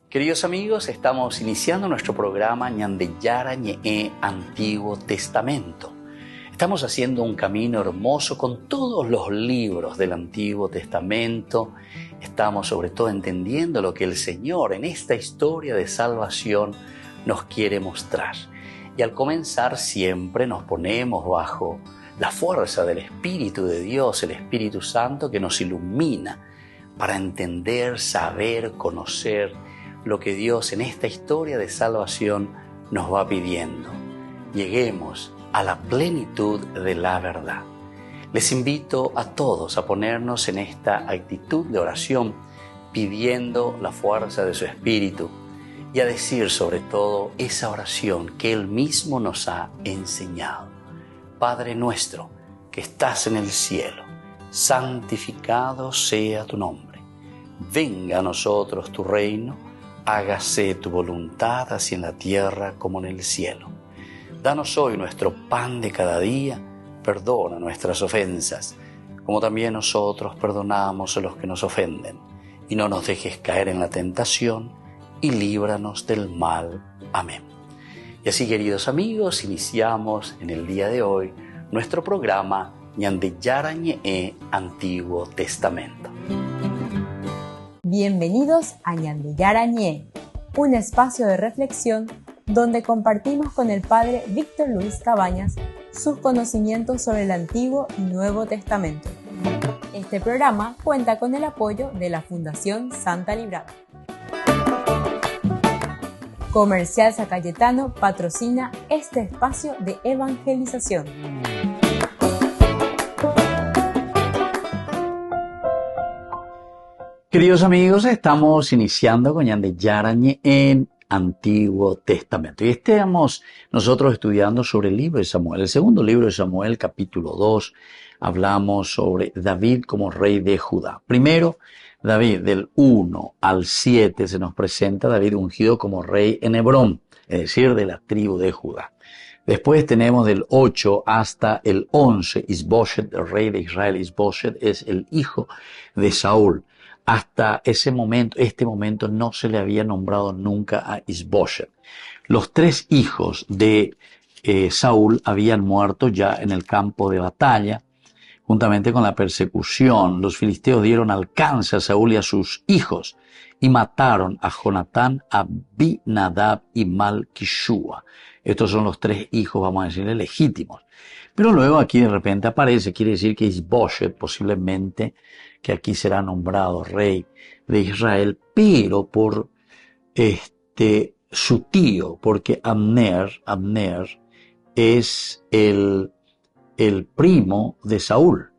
Queridos amigos, estamos iniciando nuestro programa Ñandeyara Ñe'e Antiguo Testamento. Estamos haciendo un camino hermoso con todos los libros del Antiguo Testamento. Estamos sobre todo entendiendo lo que el Señor en esta historia de salvación nos quiere mostrar. Y al comenzar siempre nos ponemos bajo la fuerza del Espíritu de Dios, el Espíritu Santo que nos ilumina para entender, saber, conocer lo que Dios en esta historia de salvación nos va pidiendo. Lleguemos a la plenitud de la verdad. Les invito a todos a ponernos en esta actitud de oración, pidiendo la fuerza de su Espíritu y a decir sobre todo esa oración que Él mismo nos ha enseñado. Padre nuestro que estás en el cielo, santificado sea tu nombre. Venga a nosotros tu reino, hágase tu voluntad así en la tierra como en el cielo. Danos hoy nuestro pan de cada día, perdona nuestras ofensas, como también nosotros perdonamos a los que nos ofenden. Y no nos dejes caer en la tentación, y líbranos del mal. Amén. Y así, queridos amigos, iniciamos en el día de hoy nuestro programa Ñandeyara Ñe'e Antiguo Testamento. Bienvenidos a Ñandeyara Ñe'e, un espacio de reflexión donde compartimos con el Padre Víctor Luis Cabañas sus conocimientos sobre el Antiguo y Nuevo Testamento. Este programa cuenta con el apoyo de la Fundación Santa Librada. Comercial San Cayetano patrocina este espacio de evangelización. Queridos amigos, estamos iniciando con Ñandeyara Ñe'e en Antiguo Testamento. Y estamos nosotros estudiando sobre el libro de Samuel. El segundo libro de Samuel, capítulo 2, hablamos sobre David como rey de Judá. Primero, David, del 1 al 7, se nos presenta David ungido como rey en Hebrón, es decir, de la tribu de Judá. Después tenemos del 8 hasta el 11, Isboshet, el rey de Israel. Isboshet es el hijo de Saúl. Hasta este momento no se le había nombrado nunca a Isboshet. Los tres hijos de Saúl habían muerto ya en el campo de batalla. Juntamente con la persecución, los filisteos dieron alcance a Saúl y a sus hijos y mataron a Jonatán, a Abinadab y Malquishua. Estos son los tres hijos, vamos a decirle, legítimos. Pero luego aquí de repente aparece, quiere decir que Isboshet posiblemente, que aquí será nombrado rey de Israel, pero por su tío, porque Abner es el primo de Saúl.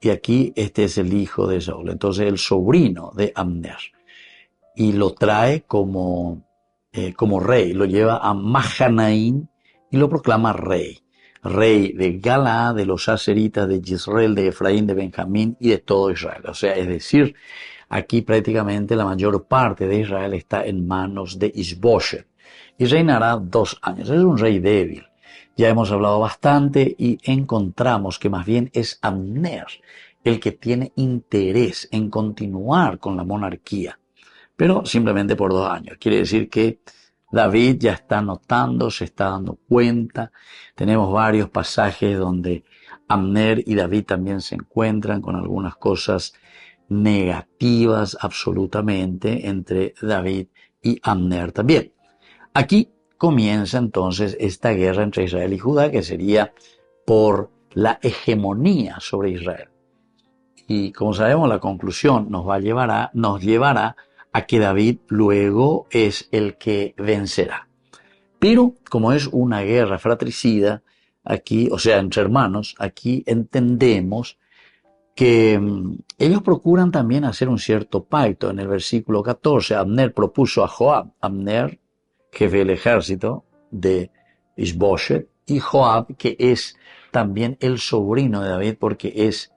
Y aquí este es el hijo de Saúl. Entonces el sobrino de Abner. Y lo trae como rey. Lo lleva a Mahanaim y lo proclama rey. Rey de Galaad, de los aseritas, de Jezreel, de Efraín, de Benjamín y de todo Israel. O sea, es decir, aquí prácticamente la mayor parte de Israel está en manos de Isboshet. Y reinará 2 años. Es un rey débil. Ya hemos hablado bastante y encontramos que más bien es Abner el que tiene interés en continuar con la monarquía, pero simplemente por 2 años. Quiere decir que David ya está notando, se está dando cuenta. Tenemos varios pasajes donde Abner y David también se encuentran con algunas cosas negativas absolutamente entre David y Abner también. Aquí comienza entonces esta guerra entre Israel y Judá, que sería por la hegemonía sobre Israel. Y como sabemos, la conclusión nos llevará a que David luego es el que vencerá. Pero como es una guerra fratricida, aquí, o sea, entre hermanos, aquí entendemos que ellos procuran también hacer un cierto pacto. En el versículo 14, Abner propuso a Joab, Abner, jefe del ejército de Isboshet, y Joab, que es también el sobrino de David porque es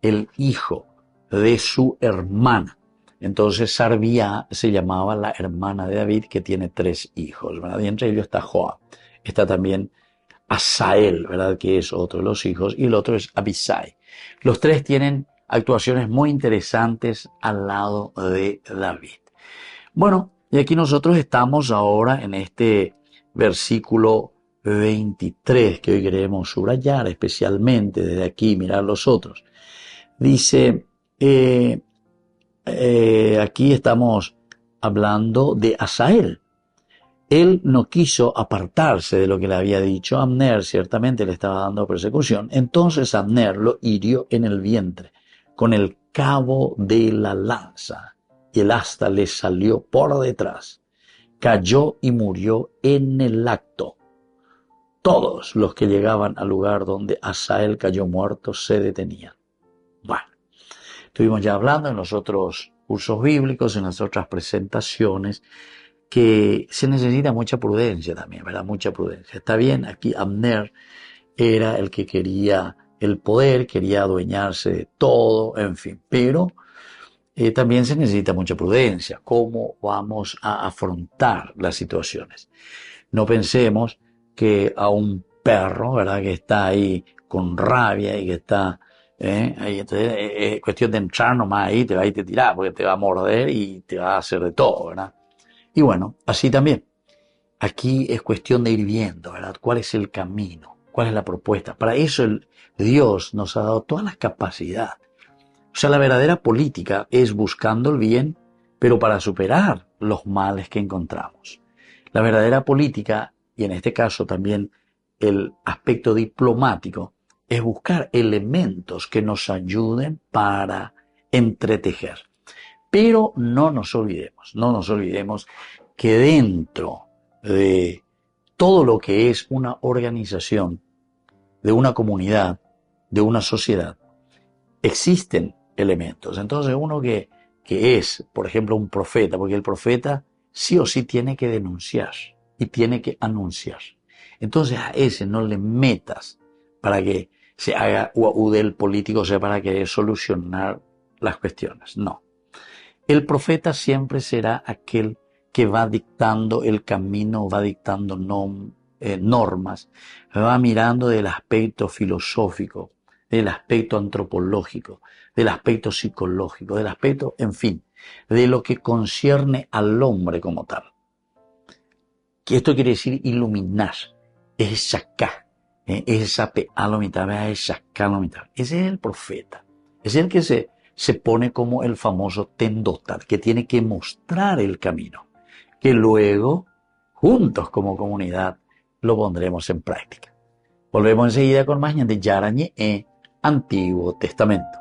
el hijo de su hermana. Entonces Sarvía se llamaba la hermana de David, que tiene 3 hijos, ¿verdad? Y entre ellos está Joab. Está también Asael, ¿verdad? Que es otro de los hijos, y el otro es Abisai. Los 3 tienen actuaciones muy interesantes al lado de David. Bueno, Y aquí nosotros estamos ahora en este versículo 23 que hoy queremos subrayar especialmente desde aquí, mirar los otros. Dice, aquí estamos hablando de Asael. Él no quiso apartarse de lo que le había dicho Abner, ciertamente le estaba dando persecución. Entonces Abner lo hirió en el vientre con el cabo de la lanza y el asta le salió por detrás. Cayó y murió en el acto. Todos los que llegaban al lugar donde Asael cayó muerto se detenían. Bueno, estuvimos ya hablando en los otros cursos bíblicos, en las otras presentaciones, que se necesita mucha prudencia también, ¿verdad? Mucha prudencia. Está bien, aquí Abner era el que quería el poder, quería adueñarse de todo, en fin, pero también se necesita mucha prudencia. ¿Cómo vamos a afrontar las situaciones? No pensemos que a un perro, ¿verdad?, que está ahí con rabia y que está ahí, entonces es cuestión de entrar nomás ahí, te va a ir a tirar porque te va a morder y te va a hacer de todo, ¿verdad? Y bueno, así también. Aquí es cuestión de ir viendo, ¿verdad? ¿Cuál es el camino? ¿Cuál es la propuesta? Para eso Dios nos ha dado todas las capacidades. O sea, la verdadera política es buscando el bien, pero para superar los males que encontramos. La verdadera política, y en este caso también el aspecto diplomático, es buscar elementos que nos ayuden para entretejer. Pero no nos olvidemos que dentro de todo lo que es una organización, de una comunidad, de una sociedad, existen elementos. Entonces uno que es, por ejemplo, un profeta, porque el profeta sí o sí tiene que denunciar y tiene que anunciar. Entonces a ese no le metas para que se haga del político, o sea, para querer solucionar las cuestiones. No. El profeta siempre será aquel que va dictando el camino, va dictando normas, va mirando del aspecto filosófico, del aspecto antropológico, del aspecto psicológico, del aspecto, en fin, de lo que concierne al hombre como tal. Que esto quiere decir iluminar, es sacar, es sapear la mitad, es sacar la mitad. Ese es el profeta, es el que se pone como el famoso tendotar, que tiene que mostrar el camino, que luego, juntos como comunidad, lo pondremos en práctica. Volvemos enseguida con más de Yarañe Antiguo Testamento.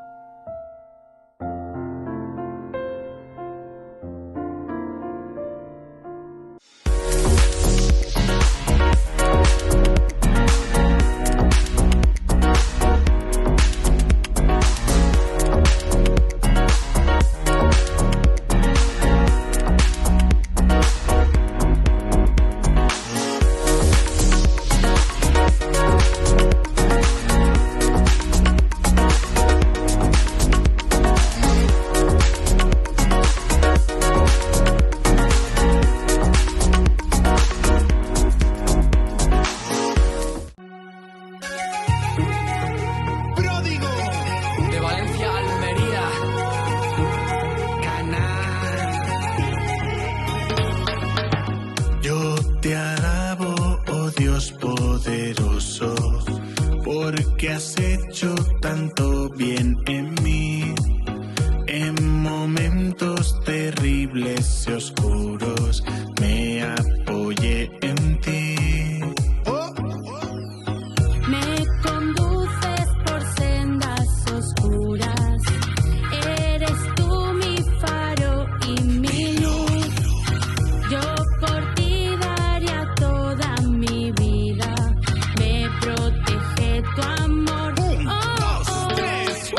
porque has hecho tanto bien en mí. En momentos terribles y oscuros me apoyé en ti. Me conduces por sendas oscuras, eres tú mi faro y mi luz. Yo por ti daría toda mi vida, me protege tu amor. Un, dos, tres.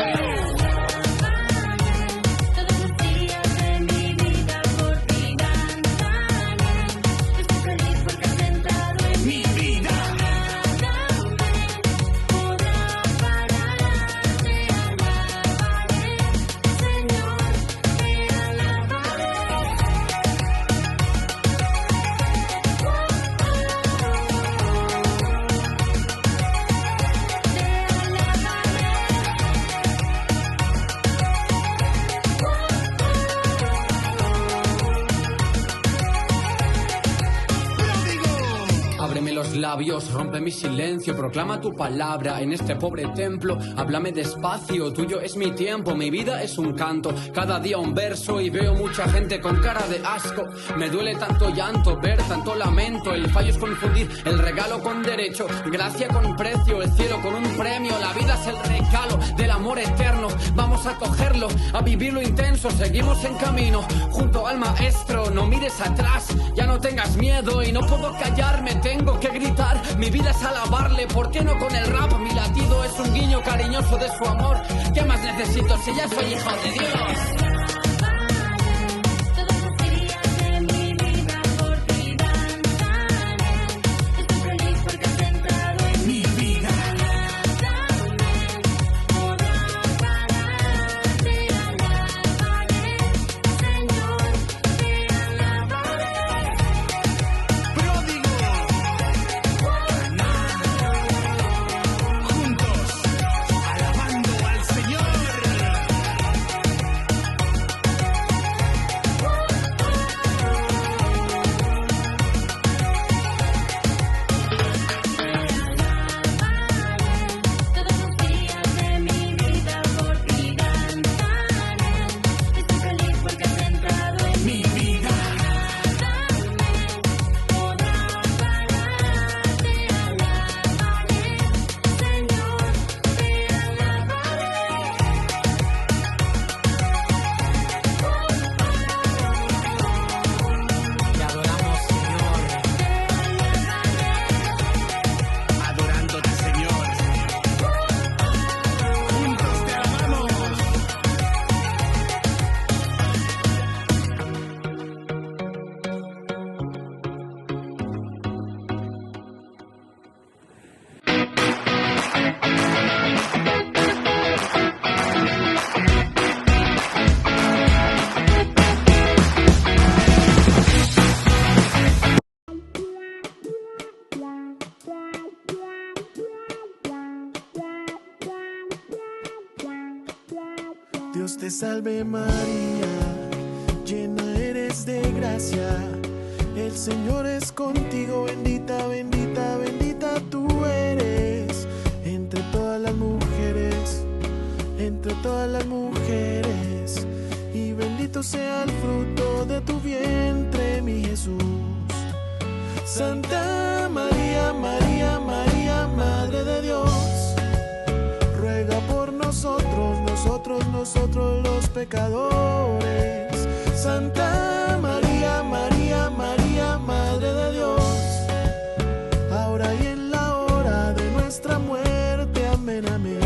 los labios, rompe mi silencio, proclama tu palabra en este pobre templo. Háblame despacio, tuyo es mi tiempo, mi vida es un canto, cada día un verso y veo mucha gente con cara de asco. Me duele tanto llanto, ver tanto lamento, el fallo es confundir el regalo con derecho, gracia con precio, el cielo con un premio, la vida es el regalo del amor eterno. Vamos a cogerlo, a vivirlo intenso, seguimos en camino, junto al maestro, no mires atrás, ya no tengas miedo y no puedo callarme, tengo que gritar, mi vida es alabarle, ¿por qué no con el rap? Mi latido es un guiño cariñoso de su amor, ¿qué más necesito si ya soy hijo de Dios? Dios te salve María, llena eres de gracia, el Señor es contigo, bendita, bendita, bendita tú eres, entre todas las mujeres, entre todas las mujeres, y bendito sea el fruto de tu vientre, mi Jesús. Santa María, María, María, Madre de Dios, ruega por nosotros, nosotros los pecadores. Santa María, María, María, Madre de Dios, ahora y en la hora de nuestra muerte. Amén, amén.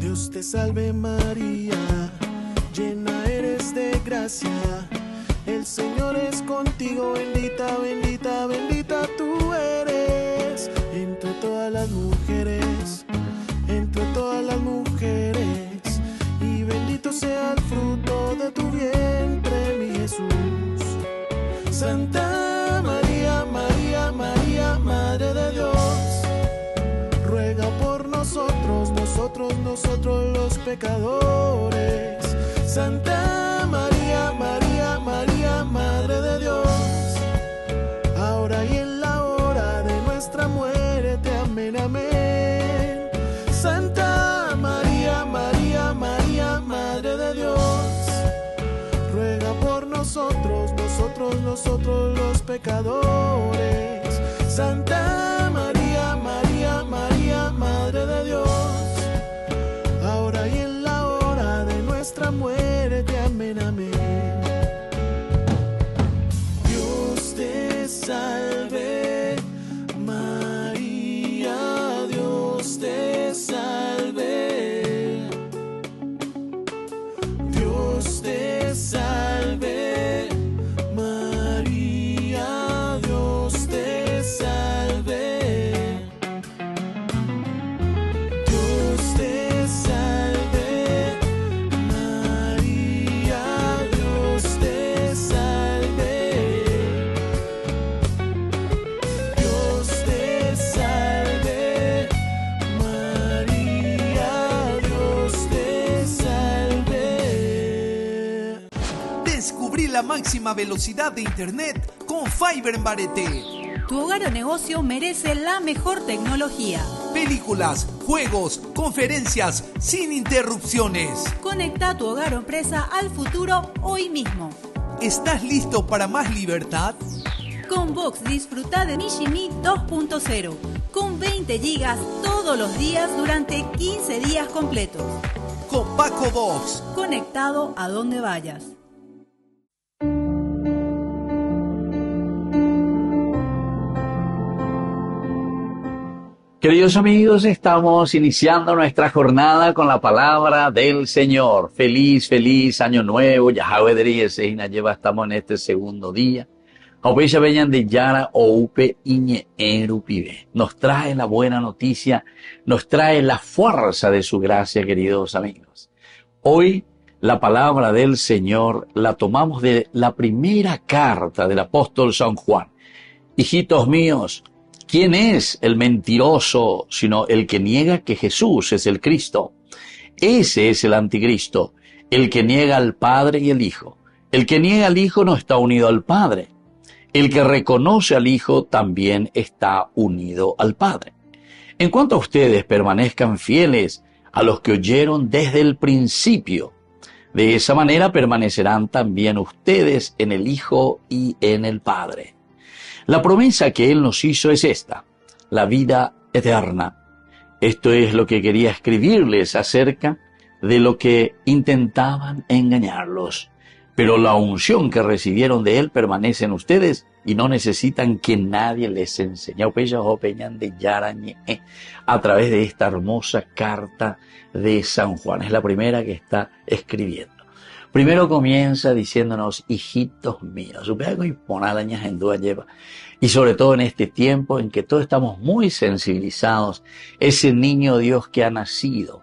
Dios te salve María, llena eres de gracia, el Señor es contigo, bendita, bendita, bendita tú eres, entre todas las mujeres, entre todas las mujeres, y bendito sea el fruto de tu vientre, mi Jesús. Santa María, María, María, Madre de Dios, ruega por nosotros, nosotros los pecadores. Santa María, María, María, Madre de Dios, ahora y en la hora de nuestra muerte. Amén, amén. Santa María, María, María, Madre de Dios, ruega por nosotros, nosotros los pecadores. Santa María, María, María, Madre de Dios, ahora y en la hora de nuestra muerte. Amén, amén. Dios te salve, María, Dios te salve. Dios te salve, María, Dios te salve. máxima velocidad de internet con Fiber en Bareté. Tu hogar o negocio merece la mejor tecnología. Películas, juegos, conferencias, sin interrupciones. Conecta tu hogar o empresa al futuro hoy mismo. ¿Estás listo para más libertad? Con Vox disfruta de Mishimi 2.0 con 20 gigas todos los días durante 15 días completos. Con Paco Vox. Conectado a donde vayas. Queridos amigos, estamos iniciando nuestra jornada con la palabra del Señor. Feliz, feliz año nuevo. Yahweh Dríguez lleva, estamos en este segundo día. Aupecha Beñan de Yara Oupe Iñe Erupibe. Nos trae la buena noticia, nos trae la fuerza de su gracia, queridos amigos. Hoy la palabra del Señor la tomamos de la primera carta del apóstol San Juan. Hijitos míos, ¿quién es el mentiroso sino el que niega que Jesús es el Cristo? Ese es el anticristo, el que niega al Padre y el Hijo. El que niega al Hijo no está unido al Padre. El que reconoce al Hijo también está unido al Padre. En cuanto a ustedes, permanezcan fieles a los que oyeron desde el principio. De esa manera permanecerán también ustedes en el Hijo y en el Padre. La promesa que Él nos hizo es esta, la vida eterna. Esto es lo que quería escribirles acerca de lo que intentaban engañarlos. Pero la unción que recibieron de Él permanece en ustedes y no necesitan que nadie les enseñe. A través de esta hermosa carta de San Juan. Es la primera que está escribiendo. Primero comienza diciéndonos, hijitos míos. Y sobre todo en este tiempo en que todos estamos muy sensibilizados, ese niño Dios que ha nacido,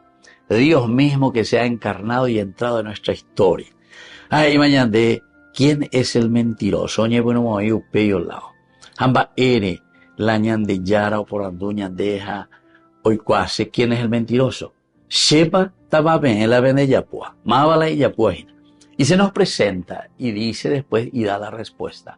Dios mismo que se ha encarnado y entrado en nuestra historia. Ay, mañana de quién es el mentiroso. Oye, bueno, me voy a lado. Hamba ere, la ñande yara o por anduña deja, hoy cuase, ¿quién es el mentiroso? Shepa tababen, la vende yapua, mábala y yapuaina. Y se nos presenta y dice después y da la respuesta.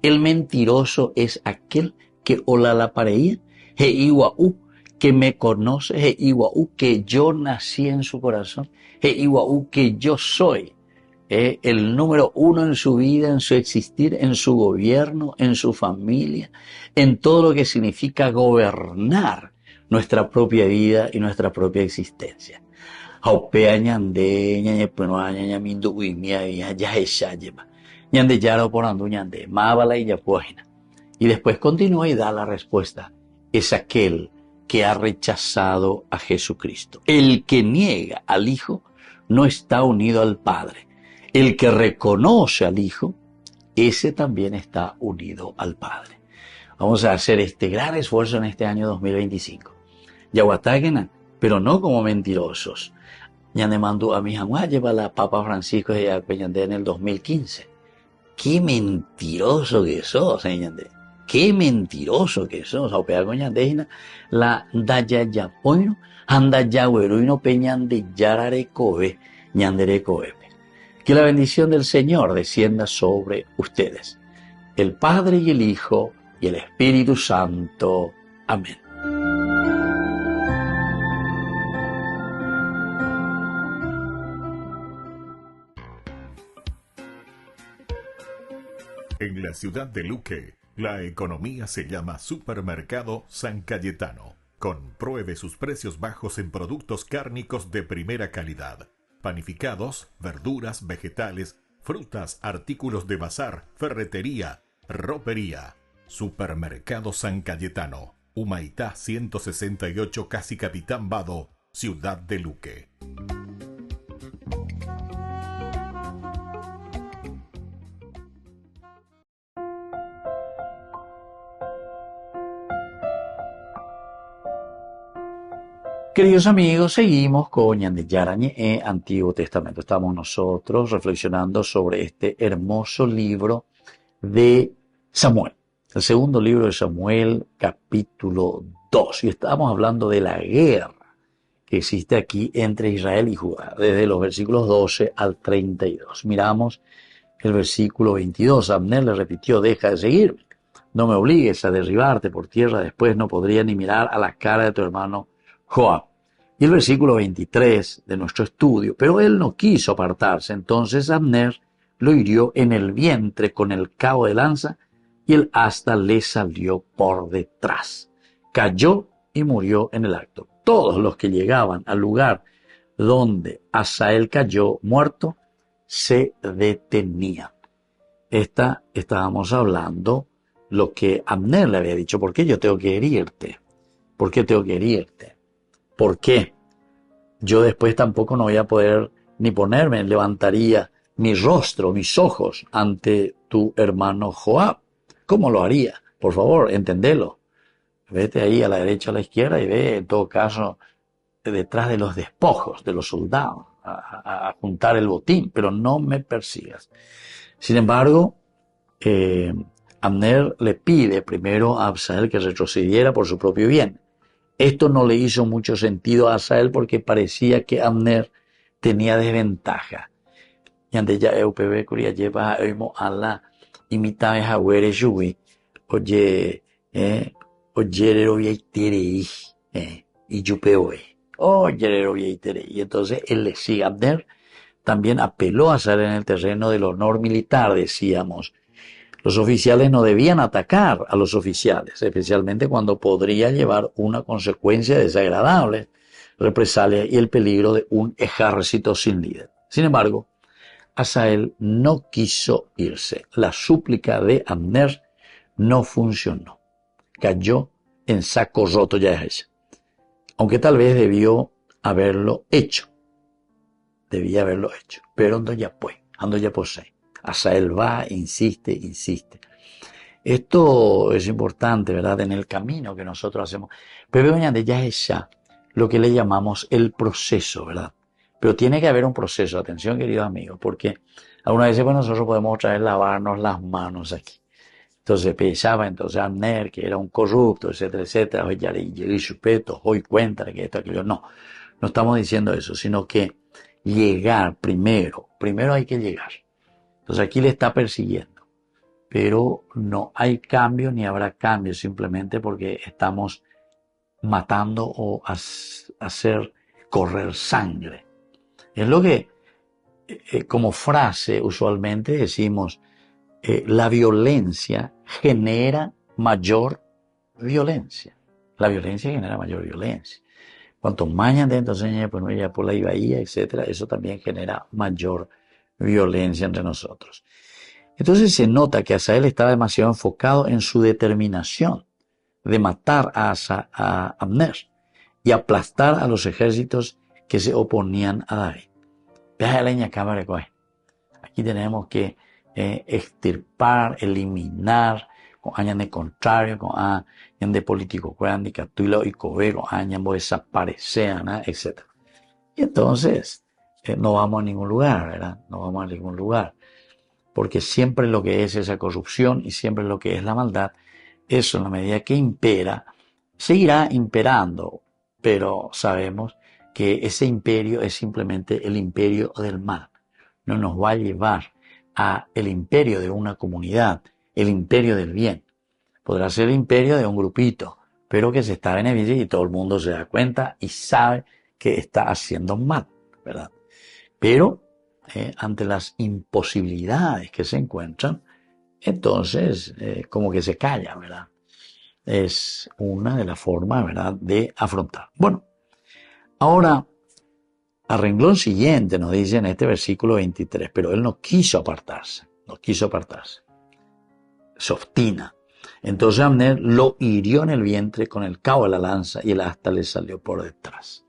El mentiroso es aquel que ola la pareía, he iguaú, que me conoce, he iguaú, que yo nací en su corazón, he iguaú, que yo soy. El número uno en su vida, en su existir, en su gobierno, en su familia, en todo lo que significa gobernar nuestra propia vida y nuestra propia existencia. Y después continúa y da la respuesta. Es aquel que ha rechazado a Jesucristo. El que niega al Hijo no está unido al Padre. El que reconoce al Hijo, ese también está unido al Padre. Vamos a hacer este gran esfuerzo en este año 2025. Yahuatáguena, pero no como mentirosos. Ya me mandó a mi jamás lleva la Papa Francisco de Peñandé en el 2015. ¡Qué mentiroso que sos, Peñandé! ¡Qué mentiroso que sos! A Opea Coñandéjina, la Dayayapoino, anda Yagüeruino Peñandé Yarare Kobe, Ñandere Kobe. Que la bendición del Señor descienda sobre ustedes, el Padre y el Hijo y el Espíritu Santo. Amén. En la ciudad de Luque, la economía se llama Supermercado San Cayetano. Compruebe sus precios bajos en productos cárnicos de primera calidad. Panificados, verduras, vegetales, frutas, artículos de bazar, ferretería, ropería. Supermercado San Cayetano, Humaitá 168, Casi Capitán Vado, Ciudad de Luque. Queridos amigos, seguimos con Ñandeyarañe, Antiguo Testamento. Estamos nosotros reflexionando sobre este hermoso libro de Samuel. El segundo libro de Samuel, capítulo 2. Y estamos hablando de la guerra que existe aquí entre Israel y Judá, desde los versículos 12 al 32. Miramos el versículo 22. Abner le repitió, deja de seguirme, no me obligues a derribarte por tierra, después no podría ni mirar a la cara de tu hermano Joab. Y el versículo 23 de nuestro estudio, pero él no quiso apartarse, entonces Abner lo hirió en el vientre con el cabo de lanza y el asta le salió por detrás. Cayó y murió en el acto. Todos los que llegaban al lugar donde Asael cayó muerto se detenían. Estábamos hablando lo que Abner le había dicho. ¿Por qué yo tengo que herirte? ¿Por qué tengo que herirte? ¿Por qué? Yo después tampoco no voy a poder ni ponerme, levantaría mi rostro, mis ojos ante tu hermano Joab. ¿Cómo lo haría? Por favor, entendelo. Vete ahí a la derecha o a la izquierda y ve, en todo caso, detrás de los despojos de los soldados, a juntar el botín, pero no me persigas. Sin embargo, Abner le pide primero a Asael que retrocediera por su propio bien. Esto no le hizo mucho sentido a Asael porque parecía que Abner tenía desventaja. Y ante ya EUPB curia lleva a oimo a la imita de Jaguere Yui, oye y yupeoe. Y entonces él le sigue. Abner también apeló a Asael en el terreno del honor militar, decíamos. Los oficiales no debían atacar a los oficiales, especialmente cuando podría llevar una consecuencia desagradable, represalia y el peligro de un ejército sin líder. Sin embargo, Asael no quiso irse. La súplica de Abner no funcionó. Cayó en saco roto ya ella. Aunque tal vez debió haberlo hecho. Pero ando ya posee. Asael va, insiste. Esto es importante, ¿verdad? En el camino que nosotros hacemos. Pero vean de ya ella, lo que le llamamos el proceso, ¿verdad? Pero tiene que haber un proceso, atención queridos amigos, porque algunas veces nosotros podemos otra vez lavarnos las manos aquí. Entonces pensaba Abner que era un corrupto, etcétera, hoy ya le supeto, hoy cuenta que esto, aquello. No estamos diciendo eso, sino que llegar primero hay que llegar. Entonces aquí le está persiguiendo, pero no hay cambio ni habrá cambio simplemente porque estamos matando o hacer correr sangre. Es lo que como frase usualmente decimos, la violencia genera mayor violencia. La violencia genera mayor violencia. Cuanto más entonces pues ya por la ibaía, etcétera, eso también genera mayor violencia entre nosotros. Entonces se nota que Asael estaba demasiado enfocado en su determinación de matar a Abner y aplastar a los ejércitos que se oponían a David. Veja leña cámara coge. Aquí tenemos que extirpar, eliminar, con años de contrario, con años de político, con captulo y cobe, con años de desaparecer, etc. Y entonces no vamos a ningún lugar, ¿verdad? No vamos a ningún lugar. Porque siempre lo que es esa corrupción y siempre lo que es la maldad, eso en la medida que impera, seguirá imperando, pero sabemos que ese imperio es simplemente el imperio del mal. No nos va a llevar a el imperio de una comunidad, el imperio del bien. Podrá ser el imperio de un grupito, pero que se está beneficiando y todo el mundo se da cuenta y sabe que está haciendo mal, ¿verdad? Pero ante las imposibilidades que se encuentran, entonces como que se calla, ¿verdad? Es una de las formas, ¿verdad?, de afrontar. Bueno, ahora, al renglón siguiente nos dice en este versículo 23, pero él no quiso apartarse, se obstina. Entonces Abner lo hirió en el vientre con el cabo de la lanza y el asta le salió por detrás.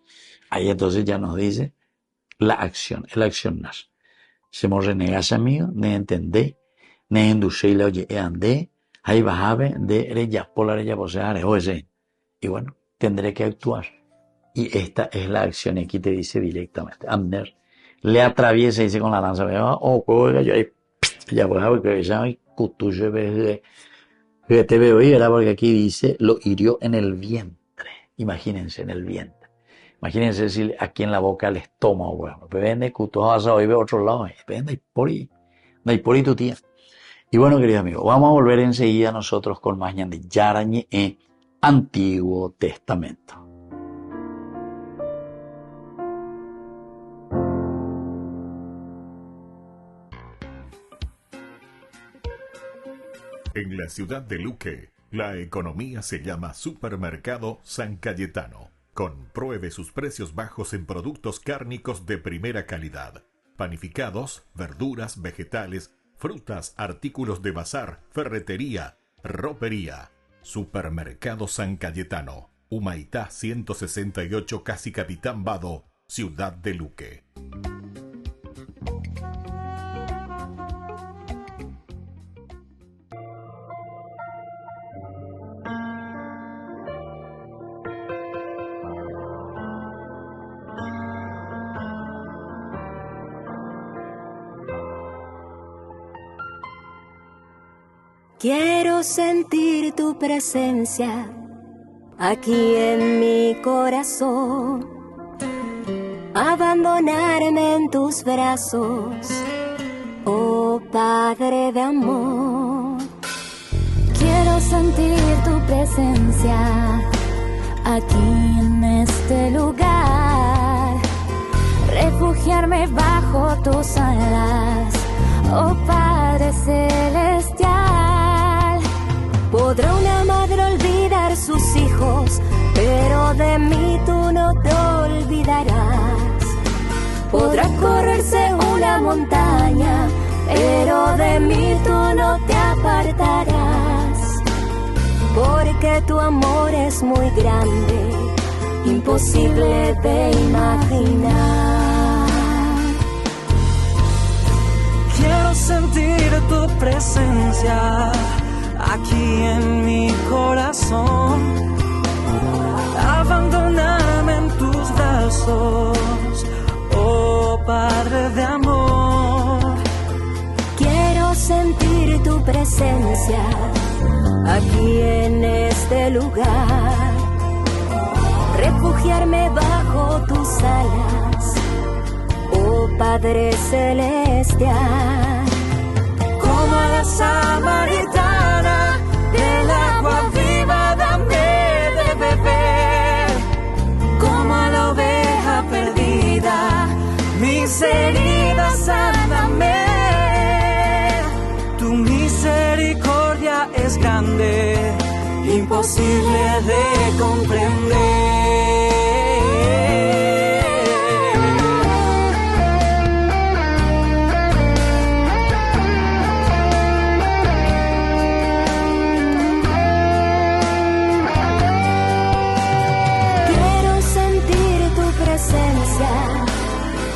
Ahí entonces ya nos dice la acción, el accionar. Se me renegas amigo, ne entendé, ne inducé y le oye, andé, ahí bajabe de reya, pola reya poseare, oye. Y bueno, tendré que actuar. Y esta es la acción, y aquí te dice directamente. Abner le atraviesa, dice con la lanza, yo ahí, ya pues, que ya hay cutuyo, que te veo ahí, ¿verdad? Porque aquí dice, lo hirió en el vientre. Imagínense, en el vientre. Imagínense decir aquí en la boca, el estómago, bueno. Vende cutujo, vas a oír otro lado, vende por ahí. por tu tía. Y bueno, queridos amigos, vamos a volver enseguida nosotros con más de Yarañe Antiguo Testamento. En la ciudad de Luque, la economía se llama Supermercado San Cayetano. Compruebe sus precios bajos en productos cárnicos de primera calidad. Panificados, verduras, vegetales, frutas, artículos de bazar, ferretería, ropería. Supermercado San Cayetano, Humaitá 168, Casi Capitán Vado, ciudad de Luque. Quiero sentir tu presencia aquí en mi corazón, abandonarme en tus brazos, oh Padre de amor. Quiero sentir tu presencia aquí en este lugar, refugiarme bajo tus alas, oh Padre celestial. Podrá una madre olvidar sus hijos, pero de mí tú no te olvidarás. Podrá correrse una montaña, pero de mí tú no te apartarás. Porque tu amor es muy grande, imposible de imaginar. Quiero sentir tu presencia aquí en mi corazón, abandonarme en tus brazos, oh Padre de amor. Quiero sentir tu presencia aquí en este lugar, refugiarme bajo tus alas, oh Padre celestial. Como a la samaritana, del agua viva dame de beber. Como a la oveja perdida, mis heridas sáname. Tu misericordia es grande, imposible de comprender.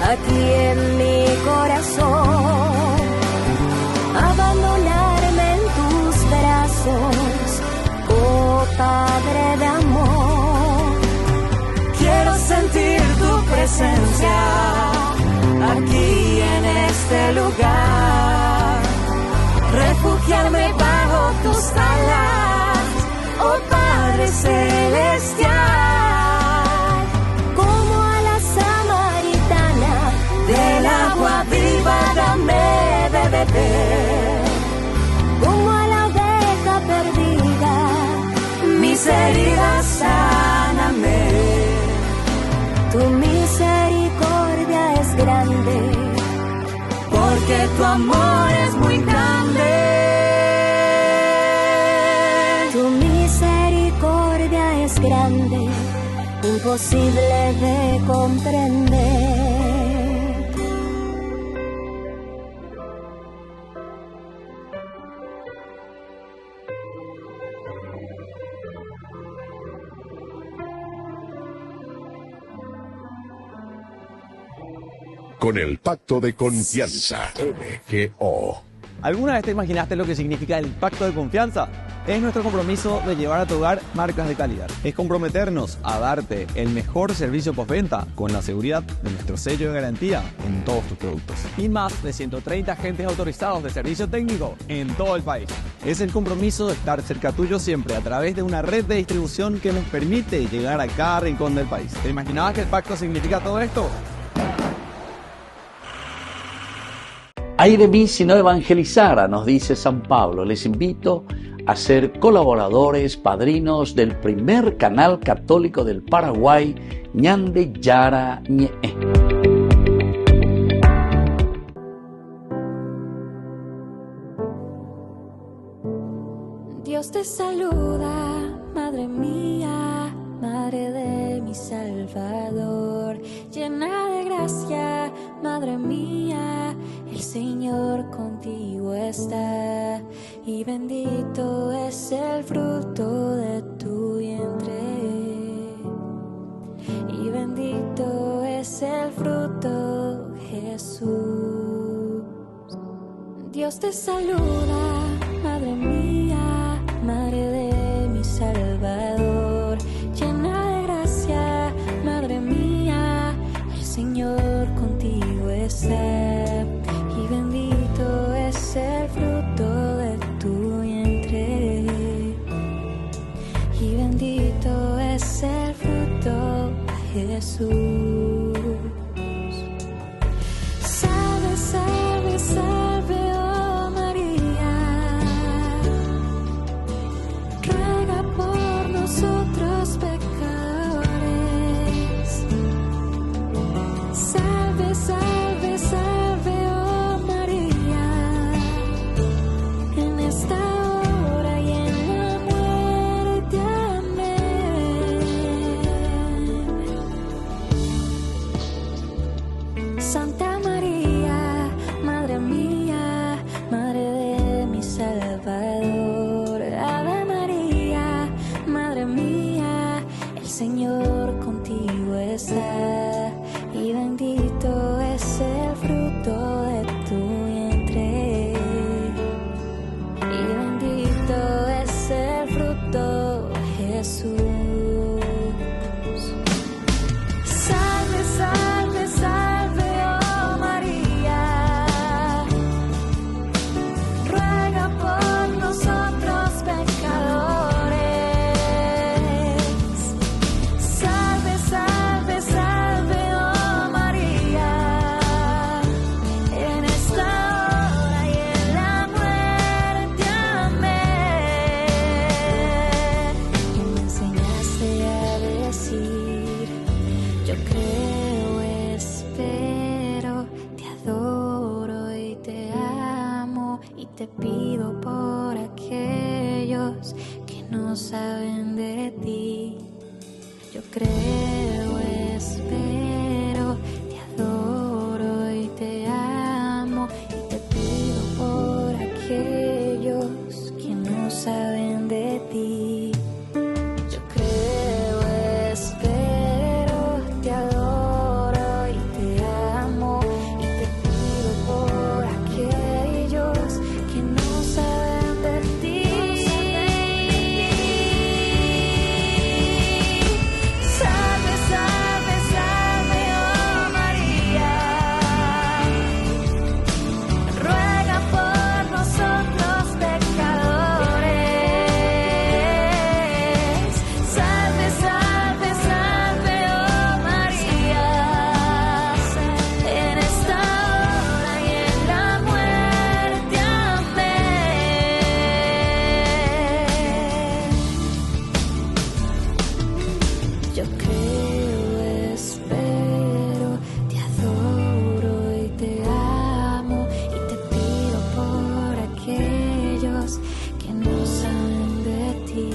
Aquí en mi corazón, abandonarme en tus brazos, oh Padre de amor. Quiero sentir tu presencia aquí en este lugar, refugiarme bajo tus alas, oh Padre celestial. Del agua viva dame de beber. Como a la oveja perdida, mis heridas sáname. Tu misericordia es grande, porque tu amor es muy grande. Tu misericordia es grande, imposible de comprender. Con el Pacto de Confianza, MGO. ¿Alguna vez te imaginaste lo que significa el Pacto de Confianza? Es nuestro compromiso de llevar a tu hogar marcas de calidad. Es comprometernos a darte el mejor servicio postventa con la seguridad de nuestro sello de garantía en todos tus productos. Y más de 130 agentes autorizados de servicio técnico en todo el país. Es el compromiso de estar cerca tuyo siempre a través de una red de distribución que nos permite llegar a cada rincón del país. ¿Te imaginabas que el pacto significa todo esto? Ay de mí si no evangelizara, nos dice San Pablo. Les invito a ser colaboradores, padrinos del primer canal católico del Paraguay, Ñande Yara Ñe. Dios te saluda, Madre mía, Madre de mi Salvador, llena de gracia, Madre mía, el Señor contigo está, y bendito es el fruto de tu vientre, y bendito es el fruto, Jesús. Dios te saluda, Madre mía, Madre de mi Salvador, llena de gracia, Madre mía, el Señor contigo está, y bendito es el fruto de tu vientre, y bendito es el fruto, Jesús. Salve, salve, salve, oh María, ruega por nosotros pecadores. Salve, salve, salve, oh María, en esta hora y en la muerte. Amén. Santa María, Madre mía, Madre de mi Salvador, Ave María, Madre mía, el Señor contigo está, y bendito es el fruto de tu vientre, y bendito es el fruto, Jesús. Salve, salve, salve, oh María, ruega por nosotros pecadores. Salve, salve, salve, oh María, en esta hora y en la muerte. Amén. Y me enseñaste a decir: yo creo, espero, te adoro y te amo, y te pido por aquellos que no saben de ti. Yo creo, espero, te adoro y te amo, y te pido por aquellos que no saben de ti. Yo creo, espero, te adoro y te amo, y te pido por aquellos que no saben de ti. Salve, salve, salve, oh María, ruega por nosotros pecadores. Salve, salve, salve, oh María, en esta hora y en la muerte. Amén. Yo creo, espero, te adoro y te amo, y te pido por aquellos que no saben de ti.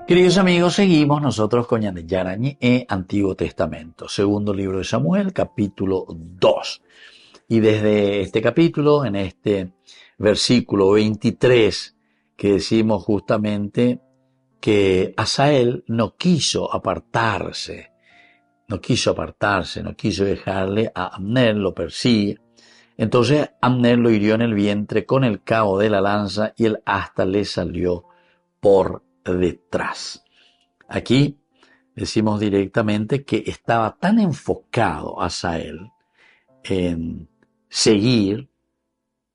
Queridos amigos, seguimos nosotros con Ñande Yara Ñe, Antiguo Testamento, segundo libro de Samuel, capítulo 2. Y desde este capítulo, en este versículo 23, que decimos justamente que Asael no quiso apartarse, no quiso dejarle a Abner, lo persigue. Entonces Abner lo hirió en el vientre con el cabo de la lanza y el asta le salió por detrás. Aquí decimos directamente que estaba tan enfocado Asael en seguir,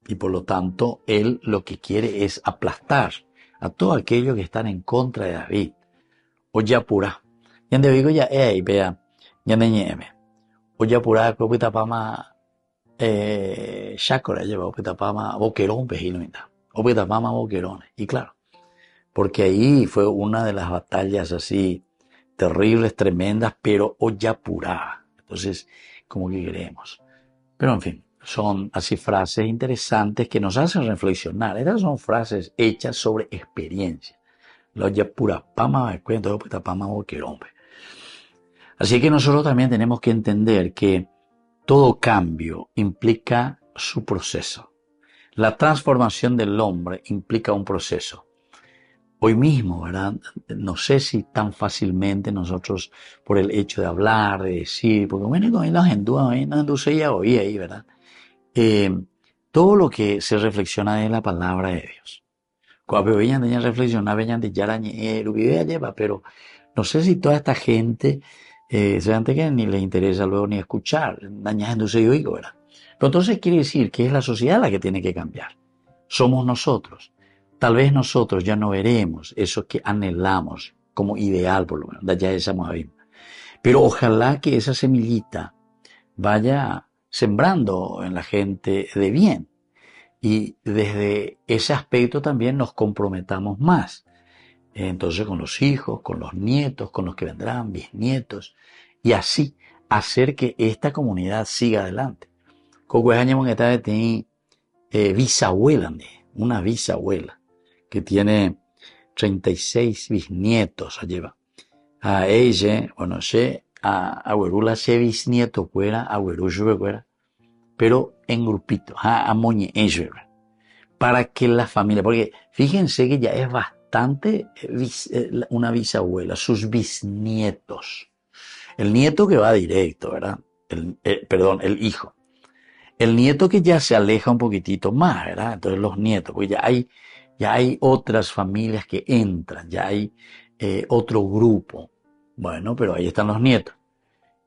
y por lo tanto él lo que quiere es aplastar a todos aquellos que están en contra de David. Oyapura. Yande digo ya vea, yande ñeme. Oyapura ko pitapama shakora lleva pitapama boquerón pejilmita. O pitapama boquerones. Y claro, porque ahí fue una de las batallas así terribles, tremendas, pero Oyapura. Entonces, como que queremos. Pero en fin, son así frases interesantes que nos hacen reflexionar. Estas son frases hechas sobre experiencia. La Oyapura pama me cuento de pama boquerón. Así que nosotros también tenemos que entender que todo cambio implica su proceso. La transformación del hombre implica un proceso. Hoy mismo, ¿verdad? No sé si tan fácilmente nosotros, por el hecho de hablar, de decir, porque bueno, con la gente ya oí ahí, ¿verdad? Todo lo que se reflexiona es la palabra de Dios. Cuando veían de reflexionar, veían de yarañe, lo que lleva, pero no sé si toda esta gente, se que ni les interesa luego ni escuchar, dañándose yo digo, ¿verdad? Pero entonces quiere decir que es la sociedad la que tiene que cambiar. Somos nosotros. Tal vez nosotros ya no veremos eso que anhelamos como ideal, por lo menos, de allá de Samuel. Pero ojalá que esa semillita vaya sembrando en la gente de bien. Y desde ese aspecto también nos comprometamos más. Entonces con los hijos, con los nietos, con los que vendrán, bisnietos, y así hacer que esta comunidad siga adelante. Bisabuela, una bisabuela que tiene 36 bisnietos lleva. A ella, bueno, a abuelula se bisnieto fuera, abuelo fuera, pero en grupito, a moñe para que la familia, porque fíjense que ya es bastante una bisabuela, sus bisnietos. El nieto que va directo, ¿verdad? El hijo. El nieto que ya se aleja un poquitito más, ¿verdad? Entonces los nietos, pues ya hay otras familias que entran, ya hay otro grupo. Bueno, pero ahí están los nietos.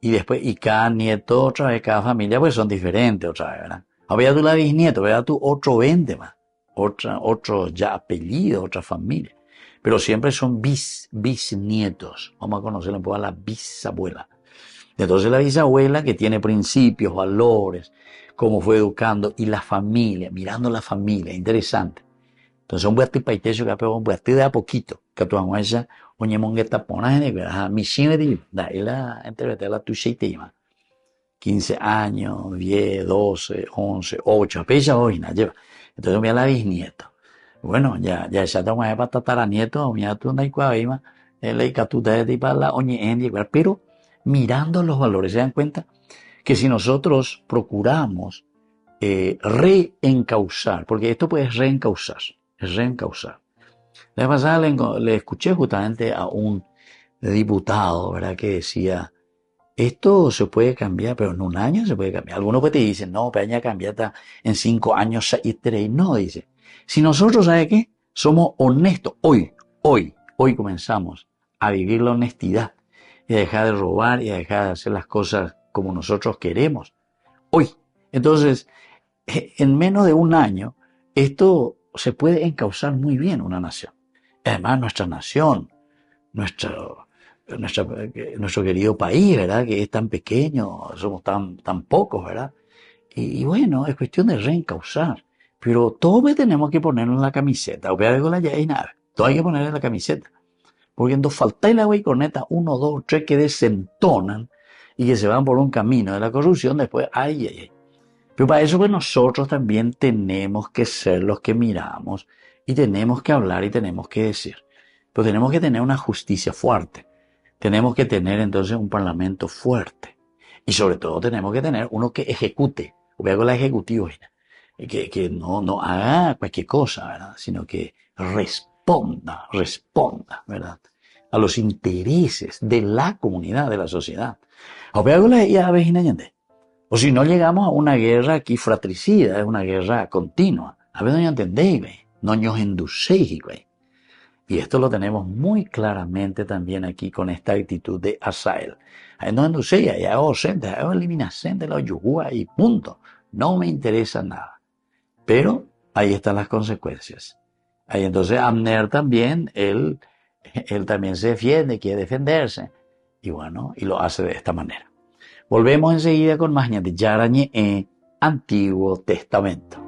Y después, y cada nieto, otra vez, cada familia, pues son diferentes otra vez, ¿verdad? Ahora tú la bisnieto, vea tú otro 20 más. Otro ya apellido, otra familia. Pero siempre son bisnietos. Vamos a conocerle un poco a la bisabuela. Entonces la bisabuela que tiene principios, valores, cómo fue educando, y la familia, mirando la familia, interesante. Entonces un buati paitecho que apegó un buati de a poquito, que tu amuesa, oñe mongueta pona de verdad, mi cine da la entrevista la tu tema. 15 años, 10, 12, 11, 8, apenas hoy na lleva. Entonces mira la bisnieto. Bueno, ya te voy a patar a nieto, mira tú no hay cuaima, la icatuta de para la oñe endi, pero mirando los valores, ¿se dan cuenta? Que si nosotros procuramos reencauzar, porque esto puede reencauzar. La vez pasada le escuché justamente a un diputado, ¿verdad? Que decía, esto se puede cambiar, pero en un año se puede cambiar. Algunos pues te dicen, no, peña cambiar en 5 años, y 3. No, dice. Si nosotros, ¿sabe qué? Somos honestos. Hoy comenzamos a vivir la honestidad y a dejar de robar y a dejar de hacer las cosas como nosotros queremos. Hoy. Entonces, en menos de un año, esto se puede encauzar muy bien una nación. Además, nuestra nación, nuestro querido país, ¿verdad? Que es tan pequeño, somos tan pocos, ¿verdad? Y bueno, es cuestión de reencauzar. Pero todo tenemos que ponerlo en la camiseta. Todo hay que ponerlo en la camiseta. Porque cuando falta el agua y corneta, 1, 2, 3 que desentonan y que se van por un camino de la corrupción, después, ay. Pero para eso pues nosotros también tenemos que ser los que miramos y tenemos que hablar y tenemos que decir. Pero tenemos que tener una justicia fuerte. Tenemos que tener entonces un parlamento fuerte. Y sobre todo tenemos que tener uno que ejecute. O con la ejecutiva, que no haga cualquier cosa, ¿verdad? Sino que responda, ¿verdad? A los intereses de la comunidad, de la sociedad. O si no llegamos a una guerra aquí fratricida, es una guerra continua. A ver, no entendéis, no nos inducéis, güey. Y esto lo tenemos muy claramente también aquí con esta actitud de Asael. No inducéis, ya eliminación de la yugua y punto. No me interesa nada. Pero ahí están las consecuencias. Ahí entonces Abner también, él también se defiende, quiere defenderse. Y bueno, y lo hace de esta manera. Volvemos enseguida con más de Yarañe en Antiguo Testamento.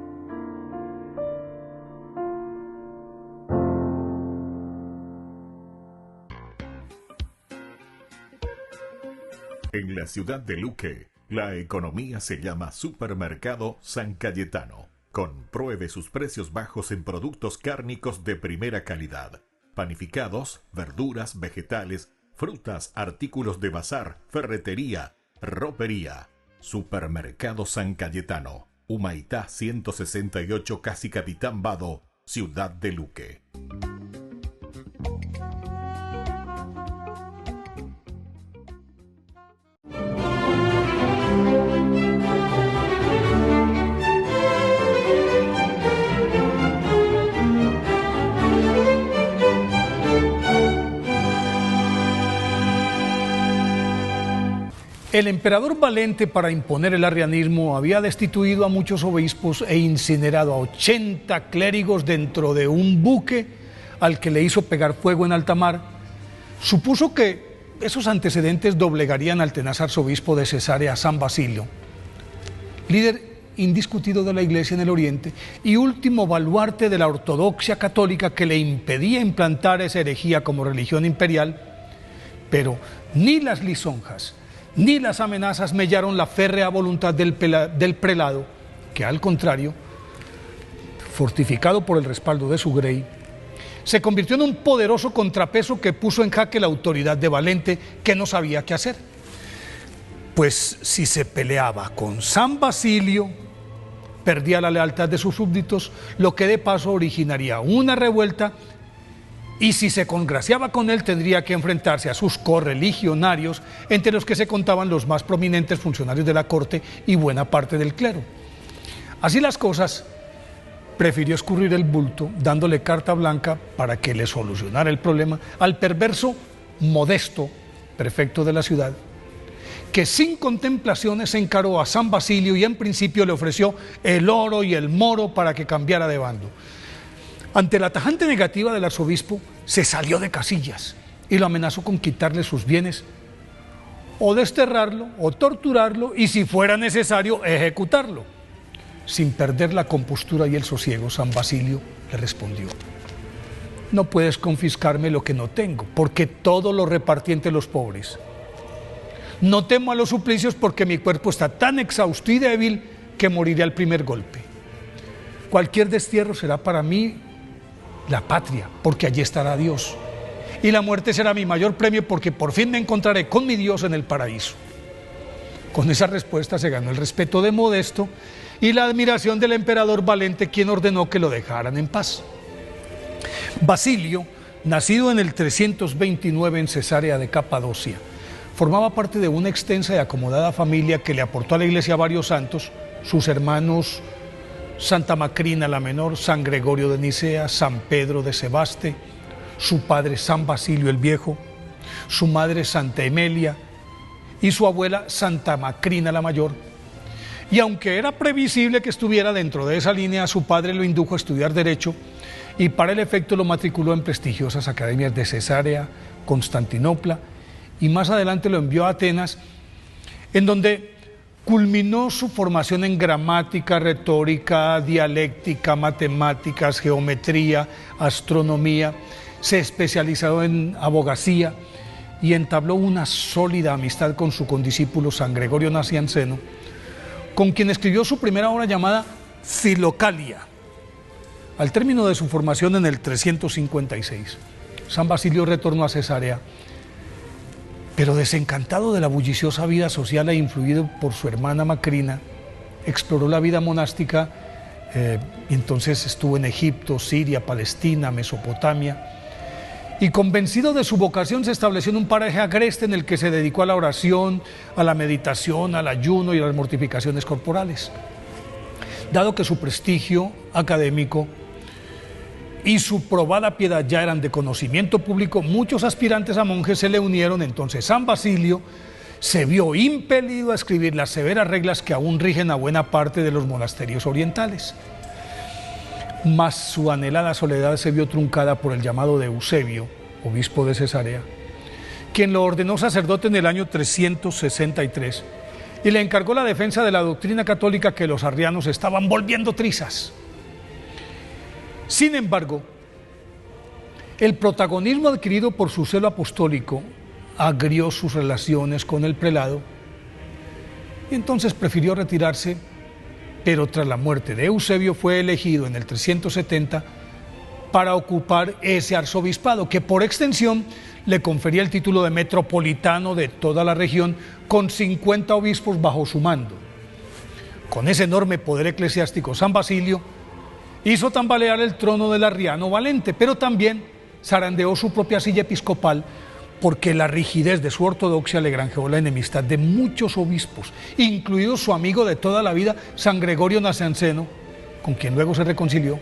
En la ciudad de Luque, la economía se llama Supermercado San Cayetano. Compruebe sus precios bajos en productos cárnicos de primera calidad. Panificados, verduras, vegetales, frutas, artículos de bazar, ferretería, ropería. Supermercado San Cayetano. Humaitá 168, Casi Capitán Vado, ciudad de Luque. El emperador Valente, para imponer el arrianismo, había destituido a muchos obispos e incinerado a 80 clérigos dentro de un buque al que le hizo pegar fuego en alta mar. Supuso que esos antecedentes doblegarían al tenaz arzobispo de Cesarea, San Basilio, líder indiscutido de la Iglesia en el Oriente y último baluarte de la ortodoxia católica que le impedía implantar esa herejía como religión imperial. Pero ni las lisonjas ni las amenazas mellaron la férrea voluntad del prelado, que al contrario, fortificado por el respaldo de su grey, se convirtió en un poderoso contrapeso que puso en jaque la autoridad de Valente, que no sabía qué hacer. Pues si se peleaba con San Basilio, perdía la lealtad de sus súbditos, lo que de paso originaría una revuelta, y si se congraciaba con él tendría que enfrentarse a sus correligionarios, entre los que se contaban los más prominentes funcionarios de la corte y buena parte del clero. Así las cosas, prefirió escurrir el bulto, dándole carta blanca para que le solucionara el problema al perverso Modesto, prefecto de la ciudad, que sin contemplaciones se encaró a San Basilio y en principio le ofreció el oro y el moro para que cambiara de bando. Ante la tajante negativa del arzobispo, se salió de casillas y lo amenazó con quitarle sus bienes, o desterrarlo, o torturarlo, y si fuera necesario, ejecutarlo. Sin perder la compostura y el sosiego, San Basilio le respondió: no puedes confiscarme lo que no tengo, porque todo lo repartí entre los pobres. No temo a los suplicios porque mi cuerpo está tan exhausto y débil que moriré al primer golpe. Cualquier destierro será para mí la patria, porque allí estará Dios. Y la muerte será mi mayor premio, porque por fin me encontraré con mi Dios en el paraíso. Con esa respuesta se ganó el respeto de Modesto y la admiración del emperador Valente, quien ordenó que lo dejaran en paz. Basilio, nacido en el 329 en Cesarea de Capadocia, formaba parte de una extensa y acomodada familia que le aportó a la Iglesia varios santos, sus hermanos Santa Macrina la menor, San Gregorio de Nicea, San Pedro de Sebaste, su padre San Basilio el Viejo, su madre Santa Emelia y su abuela Santa Macrina la mayor. Y aunque era previsible que estuviera dentro de esa línea, su padre lo indujo a estudiar Derecho y para el efecto lo matriculó en prestigiosas academias de Cesarea, Constantinopla, y más adelante lo envió a Atenas, en donde culminó su formación en gramática, retórica, dialéctica, matemáticas, geometría, astronomía. Se especializó en abogacía y entabló una sólida amistad con su condiscípulo San Gregorio Nacianceno, con quien escribió su primera obra llamada Filocalia. Al término de su formación en el 356, San Basilio retornó a Cesarea, pero desencantado de la bulliciosa vida social e influido por su hermana Macrina, exploró la vida monástica Entonces estuvo en Egipto, Siria, Palestina, Mesopotamia. Y convencido de su vocación se estableció en un paraje agreste en el que se dedicó a la oración, a la meditación, al ayuno y a las mortificaciones corporales. Dado que su prestigio académico y su probada piedad ya eran de conocimiento público, muchos aspirantes a monjes se le unieron. Entonces San Basilio se vio impelido a escribir las severas reglas que aún rigen a buena parte de los monasterios orientales. Mas su anhelada soledad se vio truncada por el llamado de Eusebio, obispo de Cesarea, quien lo ordenó sacerdote en el año 363 y le encargó la defensa de la doctrina católica que los arrianos estaban volviendo trizas. Sin embargo, el protagonismo adquirido por su celo apostólico agrió sus relaciones con el prelado y entonces prefirió retirarse. Pero tras la muerte de Eusebio fue elegido en el 370 para ocupar ese arzobispado, que por extensión le confería el título de metropolitano de toda la región, con 50 obispos bajo su mando. Con ese enorme poder eclesiástico, San Basilio hizo tambalear el trono del arriano Valente, pero también zarandeó su propia silla episcopal, porque la rigidez de su ortodoxia le granjeó la enemistad de muchos obispos, incluido su amigo de toda la vida, San Gregorio Nacianceno, con quien luego se reconcilió,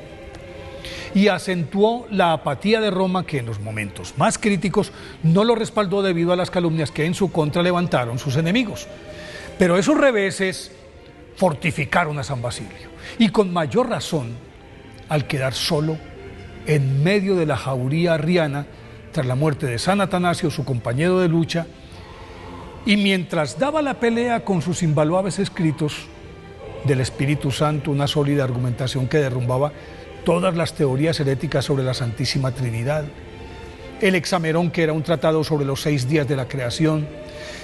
y acentuó la apatía de Roma, que en los momentos más críticos no lo respaldó debido a las calumnias que en su contra levantaron sus enemigos. Pero esos reveses fortificaron a San Basilio, y con mayor razón al quedar solo en medio de la jauría arriana tras la muerte de San Atanasio, su compañero de lucha, y mientras daba la pelea con sus invaluables escritos del Espíritu Santo, una sólida argumentación que derrumbaba todas las teorías heréticas sobre la Santísima Trinidad, el Hexamerón, que era un tratado sobre los 6 días de la creación,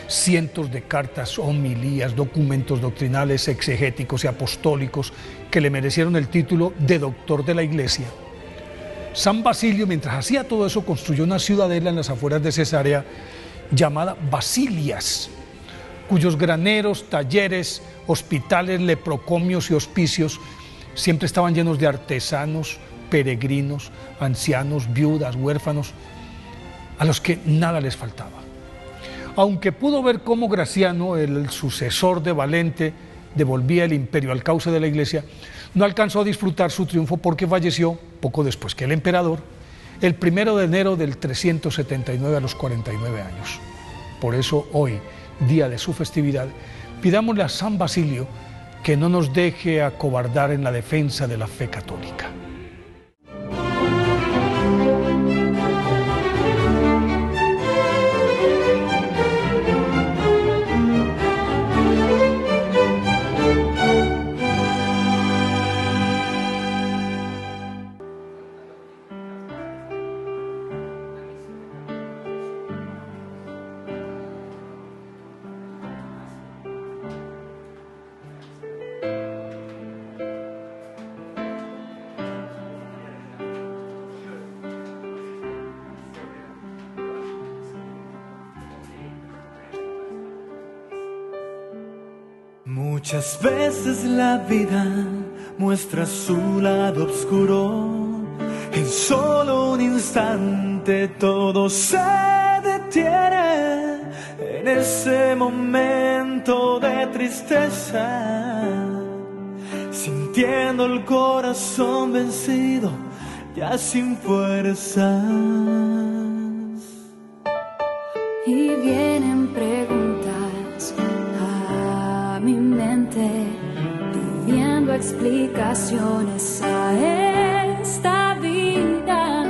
cientos de cartas, homilías, documentos doctrinales, exegéticos y apostólicos que le merecieron el título de doctor de la Iglesia. San Basilio, mientras hacía todo eso, construyó una ciudadela en las afueras de Cesarea llamada Basilias, cuyos graneros, talleres, hospitales, leprocomios y hospicios siempre estaban llenos de artesanos, peregrinos, ancianos, viudas, huérfanos, a los que nada les faltaba. Aunque pudo ver cómo Graciano, el sucesor de Valente, devolvía el imperio al cauce de la Iglesia, no alcanzó a disfrutar su triunfo porque falleció poco después que el emperador, el 1 de enero del 379 a los 49 años. Por eso hoy, día de su festividad, pidámosle a San Basilio que no nos deje acobardar en la defensa de la fe católica. Muchas veces la vida muestra su lado oscuro. En solo un instante todo se detiene. En ese momento de tristeza, sintiendo el corazón vencido, ya sin fuerzas. Y vienen preguntas a mi mente, pidiendo explicaciones a esta vida,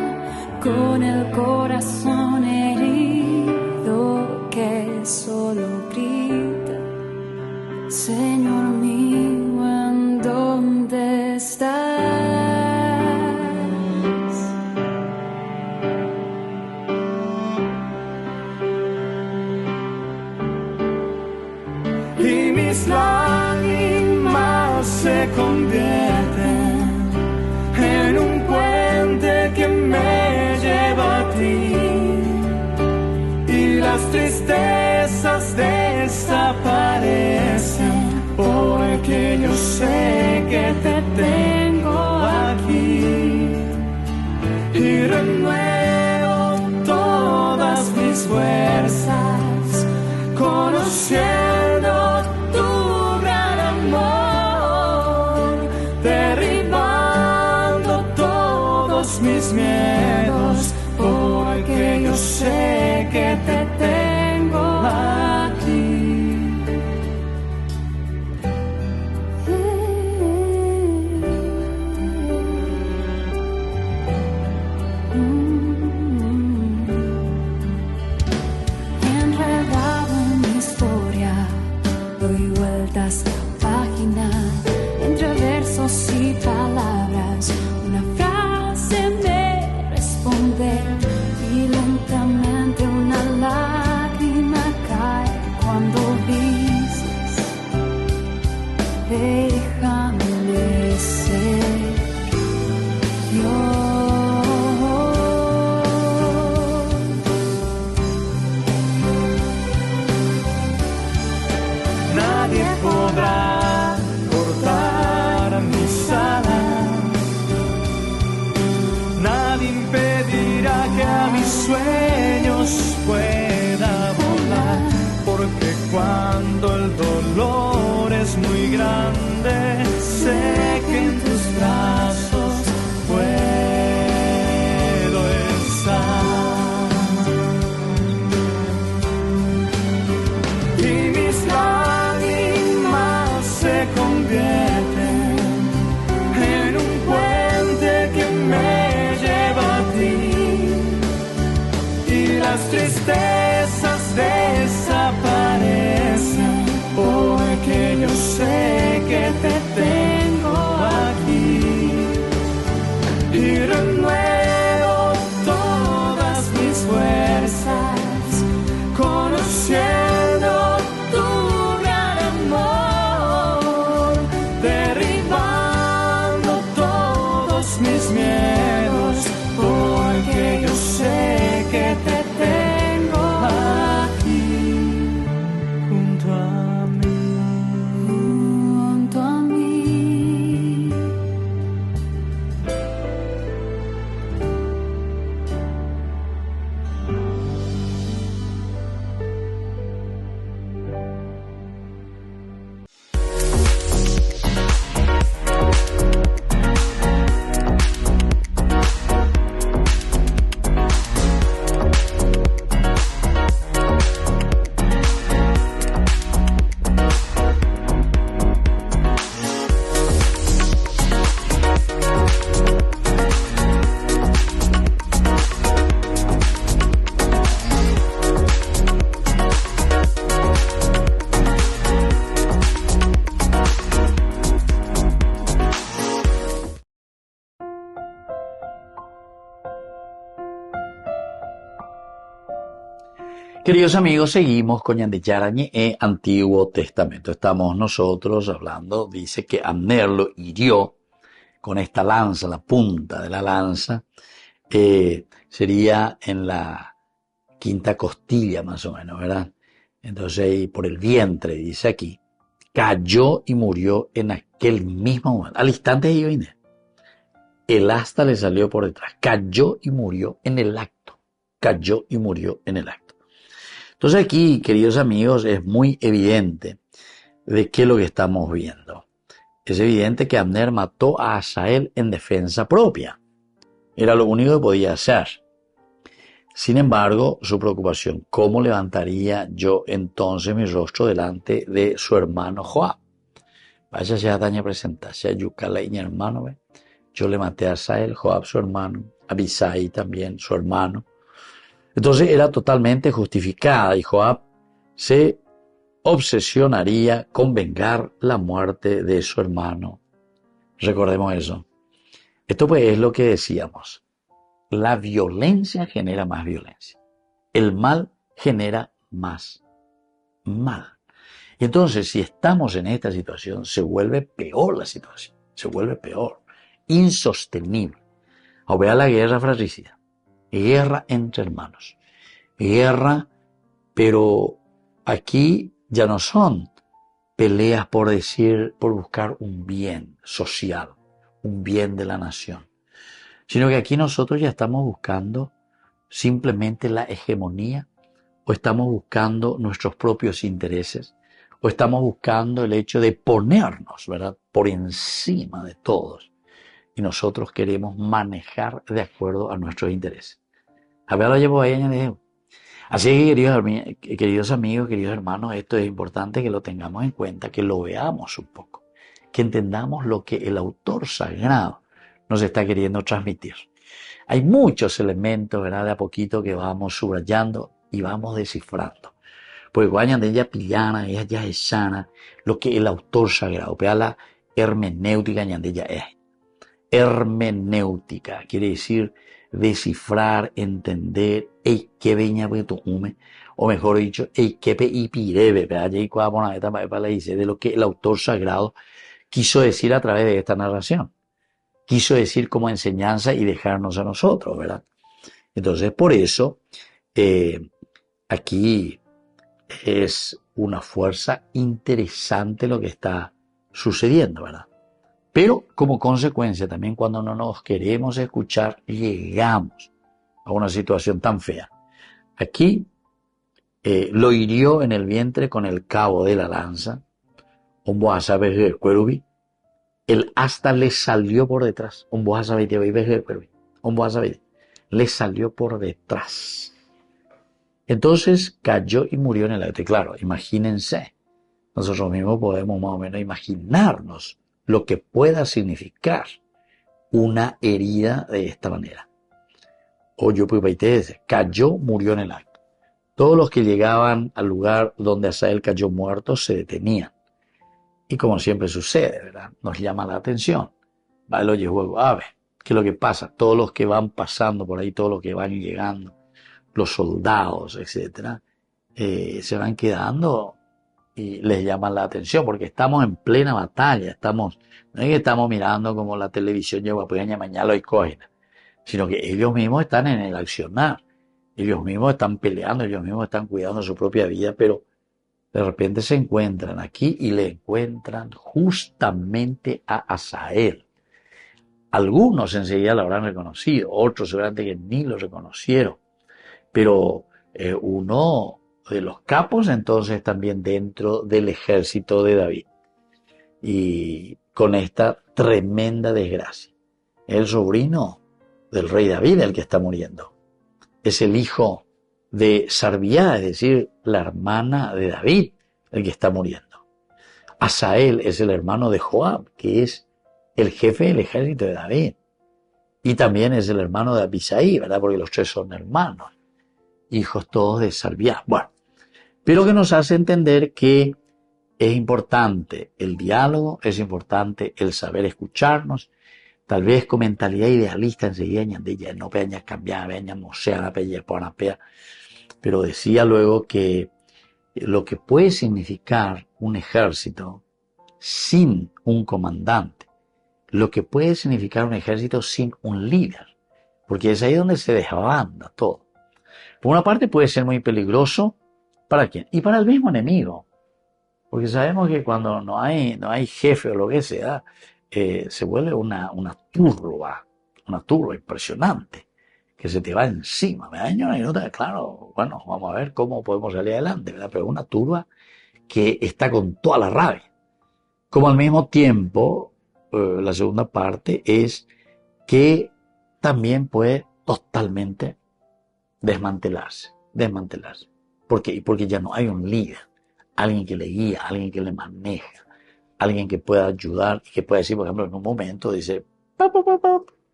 con el corazón herido que solo grita: Señor mío, ¿en dónde estás? Y mis lágrimas se convierten en un puente que me lleva a ti, y las tristezas desaparecen, porque yo sé que te tengo y renuevo todas mis fuerzas, conociendo tu gran amor, derribando todos mis miedos, porque yo sé que te tengo aquí. Enredado en mi historia, doy vueltas página, entre versos y palabras, una frase me responde y lentamente una lágrima cae cuando dices, déjame ser yo. Nadie podrá cortar mis alas, nadie impedirá que a mis sueños pueda volar, porque cuando el dolor es muy grande, sé que en tus brazos puedo estar. Y mis lágrimas se convierten en un puente que me lleva a ti, y las tristezas desaparecen, porque yo sé que te tengo aquí, y renuevo todas mis fuerzas, conociendo tu gran amor, derribando todos mis miedos, porque yo sé que te tengo aquí, junto a mí. Junto a mí. Queridos amigos, seguimos con Yandeyarañe e Antiguo Testamento. Estamos nosotros hablando, dice que Abner lo hirió con esta lanza, la punta de la lanza, sería en la quinta costilla más o menos, ¿verdad? Entonces, y por el vientre, dice aquí, cayó y murió en aquel mismo momento. Al instante de Yoiné, el asta le salió por detrás, cayó y murió en el acto, cayó y murió en el acto. Entonces aquí, queridos amigos, es muy evidente de qué es lo que estamos viendo. Es evidente que Abner mató a Asael en defensa propia. Era lo único que podía hacer. Sin embargo, su preocupación, ¿cómo levantaría yo entonces mi rostro delante de su hermano Joab? Vaya ya daña presentarse a Yucala y mi hermano, ¿ve? Yo le maté a Asael, Joab su hermano, Abisai también su hermano. Entonces era totalmente justificada y Joab se obsesionaría con vengar la muerte de su hermano. Recordemos eso. Esto pues es lo que decíamos. La violencia genera más violencia. El mal genera más mal. Y entonces si estamos en esta situación, se vuelve peor la situación. Se vuelve peor. Insostenible. O vea la guerra fratricida. Guerra entre hermanos. Guerra, pero aquí ya no son peleas por buscar un bien social, un bien de la nación. sino que aquí nosotros ya estamos buscando simplemente la hegemonía, o estamos buscando nuestros propios intereses, o estamos buscando el hecho de ponernos, ¿verdad?, por encima de todos, y nosotros queremos manejar de acuerdo a nuestros intereses. A ver, lo llevo a ella y dije, así que queridos amigos, queridos hermanos, esto es importante que lo tengamos en cuenta, que lo veamos un poco, que entendamos lo que el autor sagrado nos está queriendo transmitir. Hay muchos elementos, ¿verdad?, de a poquito que vamos subrayando y vamos descifrando. Pues vayan de ella pillana, ella ya es sana, lo que el autor sagrado, pero la hermenéutica de ella es. Hermenéutica quiere decir descifrar, entender, o mejor dicho, de lo que el autor sagrado quiso decir a través de esta narración. Quiso decir como enseñanza y dejarnos a nosotros, ¿verdad? Entonces, por eso, aquí es una fuerza interesante lo que está sucediendo, ¿verdad? Pero como consecuencia también cuando no nos queremos escuchar, llegamos a una situación tan fea. Aquí lo hirió en el vientre con el cabo de la lanza, él hasta le salió por detrás, le salió por detrás. Entonces cayó y murió en el aire. Claro, imagínense, nosotros mismos podemos más o menos imaginarnos lo que pueda significar una herida de esta manera. Cayó, murió en el acto. Todos los que llegaban al lugar donde Asael cayó muerto se detenían. Y como siempre sucede, ¿verdad?, nos llama la atención. ¿Qué es lo que pasa? Todos los que van pasando por ahí, todos los que van llegando, los soldados, etcétera, se van quedando y les llaman la atención porque estamos en plena batalla. No es que estamos mirando como la televisión lleva mañana y cogen, sino que ellos mismos están en el accionar, ellos mismos están peleando, ellos mismos están cuidando su propia vida, pero de repente se encuentran aquí y le encuentran justamente a Asael. Algunos enseguida lo habrán reconocido, otros seguramente que ni lo reconocieron, pero uno de los capos entonces también dentro del ejército de David. Y con esta tremenda desgracia. El sobrino del rey David el que está muriendo. Es el hijo de Sarbiá, es decir, la hermana de David, el que está muriendo. Asael es el hermano de Joab, que es el jefe del ejército de David. Y también es el hermano de Abisai, ¿verdad? Porque los tres son hermanos, hijos todos de Sarbiá. Bueno, pero que nos hace entender que es importante el diálogo, es importante el saber escucharnos. Tal vez con mentalidad idealista enseguida no peña cambiar, pero decía luego que lo que puede significar un ejército sin un comandante, lo que puede significar un ejército sin un líder, porque es ahí donde se desbanda todo. Por una parte puede ser muy peligroso, ¿para quién? Y para el mismo enemigo, porque sabemos que cuando no hay jefe o lo que sea, se vuelve una turba impresionante, que se te va encima. Claro, bueno, vamos a ver cómo podemos salir adelante, ¿verdad? Pero una turba que está con toda la rabia. Como al mismo tiempo, la segunda parte es que también puede totalmente desmantelarse. ¿Por qué? Porque ya no hay un líder, alguien que le guía, alguien que le maneja, alguien que pueda ayudar y que pueda decir, por ejemplo, en un momento dice,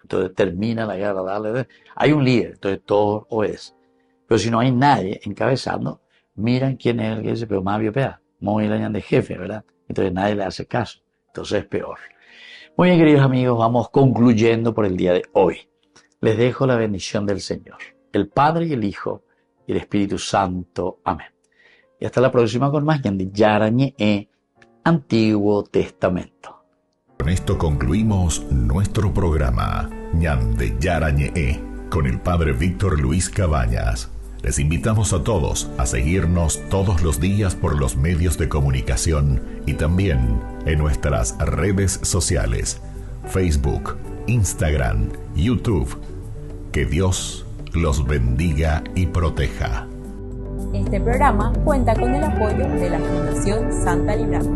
entonces termina la guerra, hay un líder, entonces todo obedece. Pero si no hay nadie encabezando, miran quién es el que dice, pero más biopea, muy de jefe, ¿verdad? Entonces nadie le hace caso, entonces es peor. Muy bien, queridos amigos, vamos concluyendo por el día de hoy. Les dejo la bendición del Señor, el Padre y el Hijo y el Espíritu Santo. Amén. Y hasta la próxima con más Ñande Yarañe Antiguo Testamento. Con esto concluimos nuestro programa Ñande Yarañe con el Padre Víctor Luis Cabañas. Les invitamos a todos a seguirnos todos los días por los medios de comunicación y también en nuestras redes sociales, Facebook, Instagram, YouTube. Que Dios los bendiga y proteja. Este programa cuenta con el apoyo de la Fundación Santa Librada.